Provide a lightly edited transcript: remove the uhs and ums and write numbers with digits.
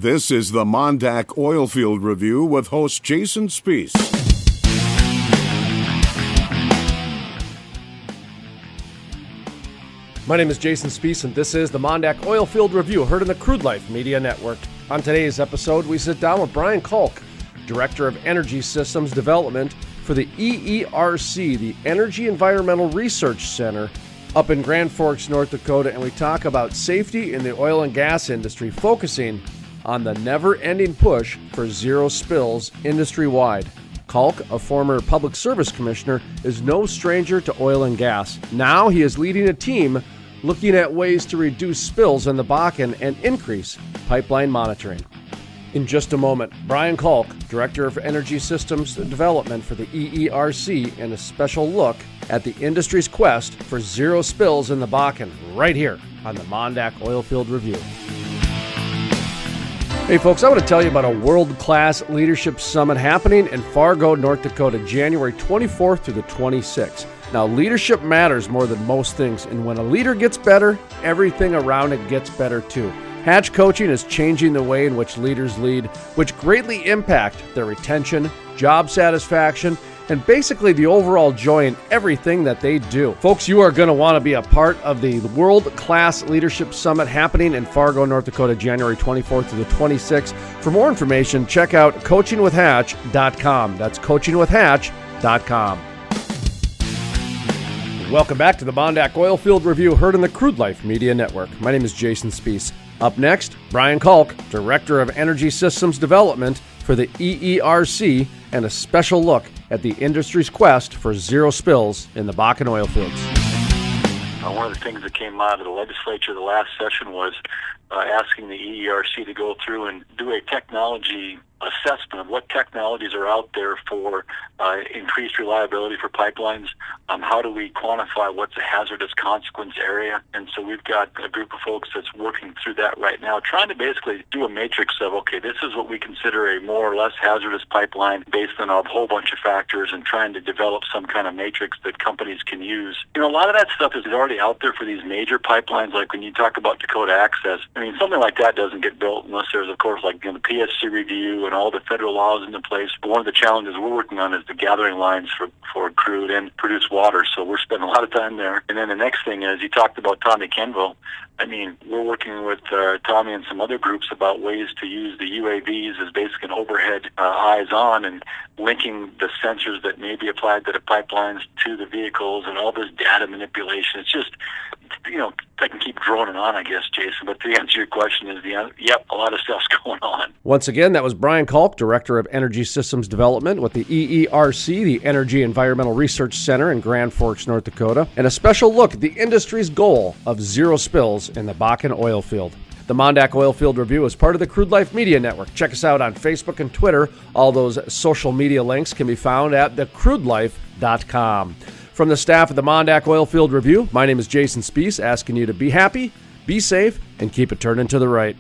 This is the MonDak OilField Review with host Jason Spees. My name is Jason Spees, and this is the MonDak OilField Review, heard in the Crude Life Media Network. On today's episode, we sit down with P Kalk, Director of Energy Systems Development for the EERC, the Energy Environmental Research Center, up in Grand Forks, North Dakota, and we talk about safety in the oil and gas industry, focusing on the never-ending push for zero spills industry-wide. Kalk, a former public service commissioner, is no stranger to oil and gas. Now he is leading a team looking at ways to reduce spills in the Bakken and increase pipeline monitoring. In just a moment, P Kalk, Director of Energy Systems Development for the EERC, and a special look at the industry's quest for zero spills in the Bakken, right here on the MonDak OilField Review. Hey folks, I want to tell you about a world-class leadership summit happening in Fargo, North Dakota, January 24th through the 26th. Now, leadership matters more than most things, and when a leader gets better, everything around it gets better too. Hatch Coaching is changing the way in which leaders lead, which greatly impact their retention, job satisfaction, and basically the overall joy in everything that they do. Folks, you are going to want to be a part of the World-Class Leadership Summit happening in Fargo, North Dakota, January 24th to the 26th. For more information, check out coachingwithhatch.com. That's coachingwithhatch.com. Welcome back to the MonDak OilField Review, heard in the Crude Life Media Network. My name is Jason Spees. Up next, P Kalk, Director of Energy Systems Development for the EERC, and a special look at the industry's quest for zero spills in the Bakken oil fields. One of the things that came out of the legislature the last session was asking the EERC to go through and do a technology assessment of what technologies are out there for increased reliability for pipelines. How do we quantify what's a hazardous consequence area? And so we've got a group of folks that's working through that right now, trying to basically do a matrix of, okay, this is what we consider a more or less hazardous pipeline based on a whole bunch of factors, and trying to develop some kind of matrix that companies can use. You know, a lot of that stuff is already out there for these major pipelines, like when you talk about Dakota Access. I mean, something like that doesn't get built unless there's, of course, like, you know, the PSC review and all the federal laws into place. But one of the challenges we're working on is the gathering lines for crude and produced water. So we're spending a lot of time there. And then the next thing is, you talked about Tommy Kenville. I mean, we're working with Tommy and some other groups about ways to use the UAVs as basically an overhead eyes on, and linking the sensors that may be applied to the pipelines to the vehicles, and all this data manipulation. It's just, you know, I can keep droning on, I guess, Jason, but to answer your question is, yep, a lot of stuff's going on. Once again, that was P Kalk, Director of Energy Systems Development with the EERC, the Energy Environmental Research Center in Grand Forks, North Dakota, and a special look at the industry's goal of zero spills in the Bakken oil field. The MonDak OilField Review is part of the Crude Life Media Network. Check us out on Facebook and Twitter. All those social media links can be found at thecrudelife.com. From the staff of the MonDak OilField Review, my name is Jason Spees, asking you to be happy, be safe, and keep it turning to the right.